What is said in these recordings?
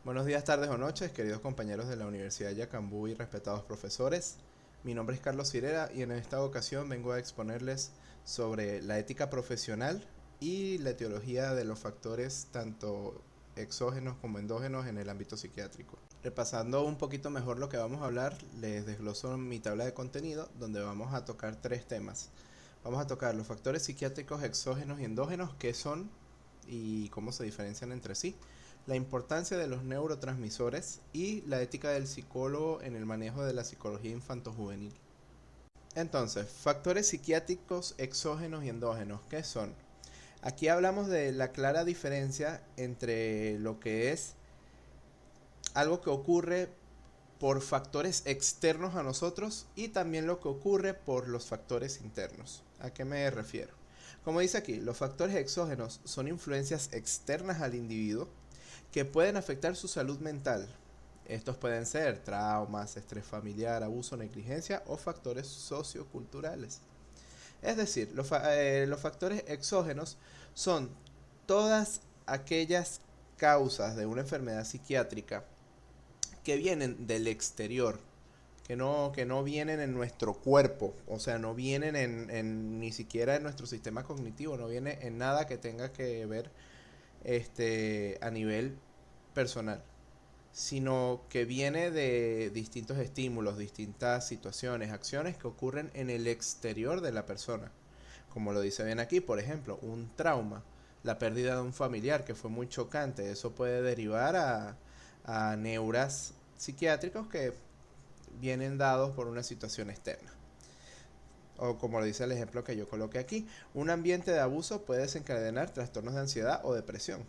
Buenos días, tardes o noches, queridos compañeros de la Universidad Yacambú y respetados profesores. Mi nombre es Carlos Cirera y en esta ocasión vengo a exponerles sobre la ética profesional y la etiología de los factores tanto exógenos como endógenos en el ámbito psiquiátrico. Repasando un poquito mejor lo que vamos a hablar, les desgloso mi tabla de contenido donde vamos a tocar tres temas. Vamos a tocar los factores psiquiátricos exógenos y endógenos, qué son y cómo se diferencian entre sí, la importancia de los neurotransmisores y la ética del psicólogo en el manejo de la psicología infantojuvenil. Entonces, factores psiquiátricos exógenos y endógenos, ¿qué son? Aquí hablamos de la clara diferencia entre lo que es algo que ocurre por factores externos a nosotros y también lo que ocurre por los factores internos. ¿A qué me refiero? Como dice aquí, los factores exógenos son influencias externas al individuo que pueden afectar su salud mental. Estos pueden ser traumas, estrés familiar, abuso, negligencia o factores socioculturales. Es decir, los factores exógenos son todas aquellas causas de una enfermedad psiquiátrica que vienen del exterior, que no vienen en nuestro cuerpo, o sea, no vienen ni siquiera en nuestro sistema cognitivo, no viene en nada que tenga que ver a nivel personal, sino que viene de distintos estímulos, distintas situaciones, acciones que ocurren en el exterior de la persona. Como lo dice bien aquí, por ejemplo, un trauma, la pérdida de un familiar que fue muy chocante, eso puede derivar a neuras psiquiátricos que vienen dados por una situación externa. O como lo dice el ejemplo que yo coloqué aquí, un ambiente de abuso puede desencadenar trastornos de ansiedad o depresión.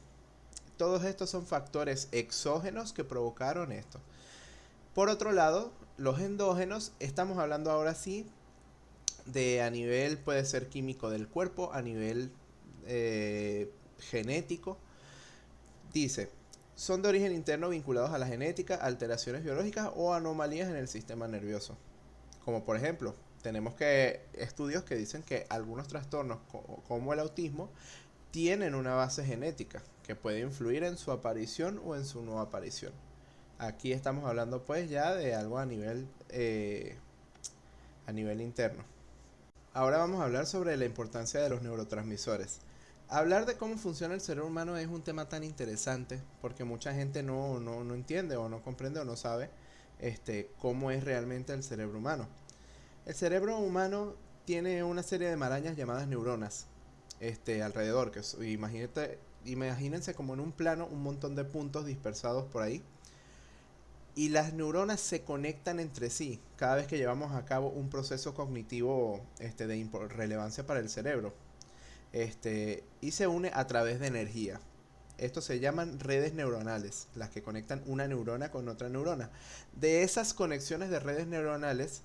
Todos estos son factores exógenos que provocaron esto. Por otro lado, los endógenos, estamos hablando ahora sí de a nivel, puede ser químico del cuerpo, a nivel genético. Dice, son de origen interno vinculados a la genética, alteraciones biológicas o anomalías en el sistema nervioso. Como por ejemplo, tenemos estudios que dicen que algunos trastornos como el autismo tienen una base genética que puede influir en su aparición o en su no aparición. Aquí estamos hablando pues ya de algo a nivel interno. Ahora vamos a hablar sobre la importancia de los neurotransmisores. Hablar de cómo funciona el cerebro humano es un tema tan interesante porque mucha gente no entiende o no comprende o no sabe cómo es realmente el cerebro humano. El cerebro humano tiene una serie de marañas llamadas neuronas alrededor. Imagínense como en un plano un montón de puntos dispersados por ahí. Y las neuronas se conectan entre sí cada vez que llevamos a cabo un proceso cognitivo de relevancia para el cerebro. Y se une a través de energía. Estos se llaman redes neuronales, las que conectan una neurona con otra neurona. De esas conexiones de redes neuronales,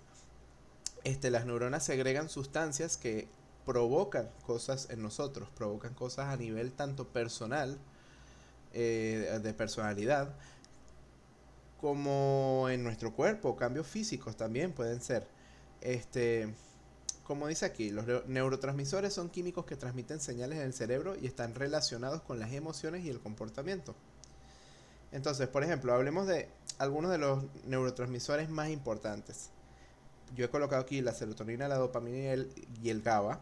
las neuronas segregan sustancias que provocan cosas en nosotros, provocan cosas a nivel tanto personal, de personalidad, como en nuestro cuerpo, cambios físicos también pueden ser. Este, como dice aquí, los neurotransmisores son químicos que transmiten señales en el cerebro y están relacionados con las emociones y el comportamiento. Entonces, por ejemplo, hablemos de algunos de los neurotransmisores más importantes. Yo he colocado aquí la serotonina, la dopamina y el GABA.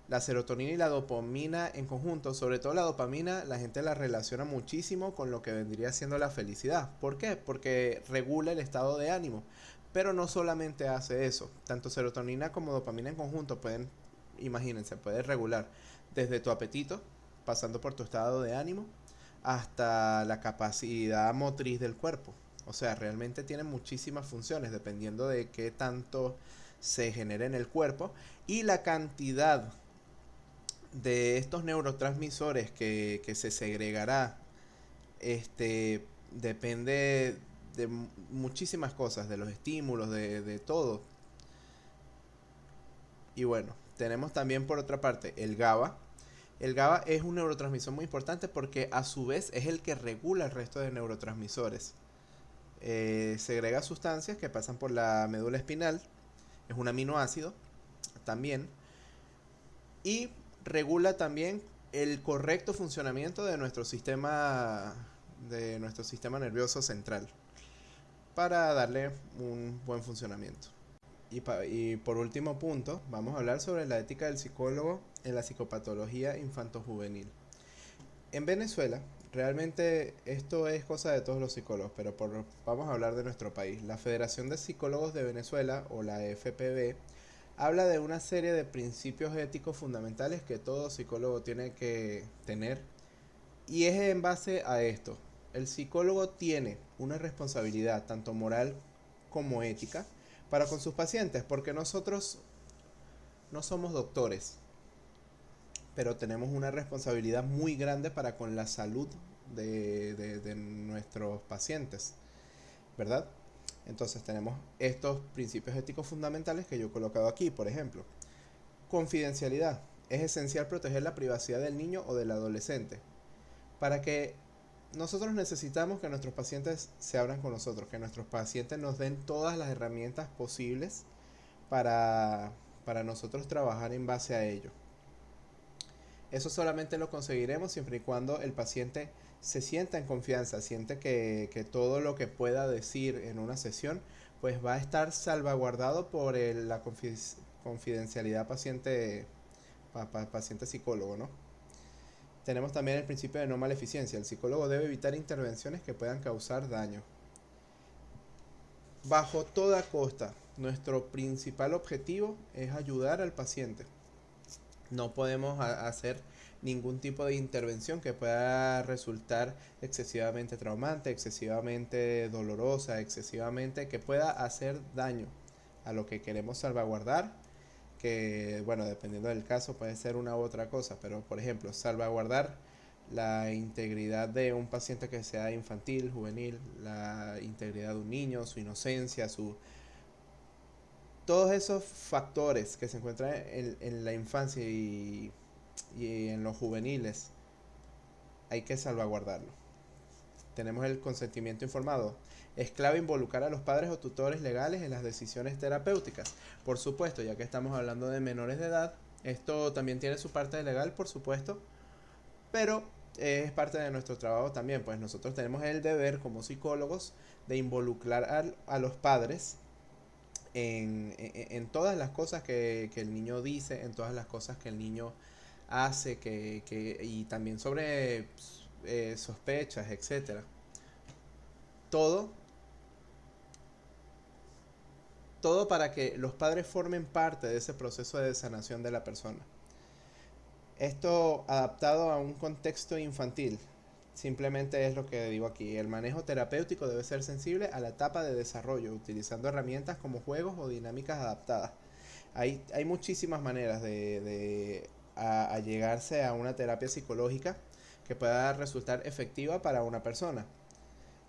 La serotonina y la dopamina en conjunto, sobre todo la dopamina, la gente la relaciona muchísimo con lo que vendría siendo la felicidad. ¿Por qué? Porque regula el estado de ánimo. Pero no solamente hace eso. Tanto serotonina como dopamina en conjunto pueden, imagínense, puede regular desde tu apetito, pasando por tu estado de ánimo, hasta la capacidad motriz del cuerpo. O sea, realmente tiene muchísimas funciones dependiendo de qué tanto se genera en el cuerpo y la cantidad de estos neurotransmisores que se segregará depende de muchísimas cosas, de los estímulos, de todo. Y bueno, tenemos también por otra parte el GABA. El GABA es un neurotransmisor muy importante porque a su vez es el que regula el resto de neurotransmisores. Segrega sustancias que pasan por la médula espinal, es un aminoácido también, y regula también el correcto funcionamiento de nuestro sistema de nuestro sistema nervioso central para darle un buen funcionamiento. Y por último punto, vamos a hablar sobre la ética del psicólogo en la psicopatología infantojuvenil. En Venezuela, realmente esto es cosa de todos los psicólogos, pero vamos a hablar de nuestro país. La Federación de Psicólogos de Venezuela, o la FPV, habla de una serie de principios éticos fundamentales que todo psicólogo tiene que tener. Y es en base a esto. El psicólogo tiene una responsabilidad tanto moral como ética para con sus pacientes, porque nosotros no somos doctores, pero tenemos una responsabilidad muy grande para con la salud de nuestros pacientes, ¿verdad? Entonces tenemos estos principios éticos fundamentales que yo he colocado aquí, por ejemplo. Confidencialidad. Es esencial proteger la privacidad del niño o del adolescente. Para que nosotros necesitamos que nuestros pacientes se abran con nosotros, que nuestros pacientes nos den todas las herramientas posibles para, para nosotros trabajar en base a ello. Eso solamente lo conseguiremos siempre y cuando el paciente se sienta en confianza, siente que todo lo que pueda decir en una sesión pues va a estar salvaguardado por la confidencialidad paciente psicólogo, ¿no? Tenemos también el principio de no maleficencia. El psicólogo debe evitar intervenciones que puedan causar daño. Bajo toda costa, nuestro principal objetivo es ayudar al paciente. No podemos hacer ningún tipo de intervención que pueda resultar excesivamente traumante, excesivamente dolorosa, excesivamente que pueda hacer daño a lo que queremos salvaguardar, que bueno, dependiendo del caso puede ser una u otra cosa, pero por ejemplo, salvaguardar la integridad de un paciente que sea infantil, juvenil, la integridad de un niño, su inocencia, todos esos factores que se encuentran en la infancia y en los juveniles hay que salvaguardarlo. Tenemos el consentimiento informado. Es clave involucrar a los padres o tutores legales en las decisiones terapéuticas. Por supuesto, ya que estamos hablando de menores de edad, esto también tiene su parte legal, por supuesto, pero es parte de nuestro trabajo también, pues nosotros tenemos el deber como psicólogos de involucrar a los padres en todas las cosas que el niño dice, en todas las cosas que el niño hace, y también sobre sospechas, etcétera. Todo, todo para que los padres formen parte de ese proceso de sanación de la persona. Esto adaptado a un contexto infantil. Simplemente es lo que digo aquí. El manejo terapéutico debe ser sensible a la etapa de desarrollo, utilizando herramientas como juegos o dinámicas adaptadas. Hay muchísimas maneras de llegarse a una terapia psicológica que pueda resultar efectiva para una persona.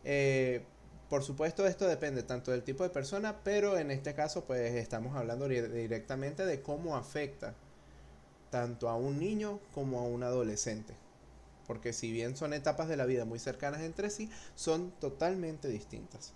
Eh, por supuesto, esto depende tanto del tipo de persona, pero en este caso pues estamos hablando directamente de cómo afecta tanto a un niño como a un adolescente. Porque si bien son etapas de la vida muy cercanas entre sí, son totalmente distintas.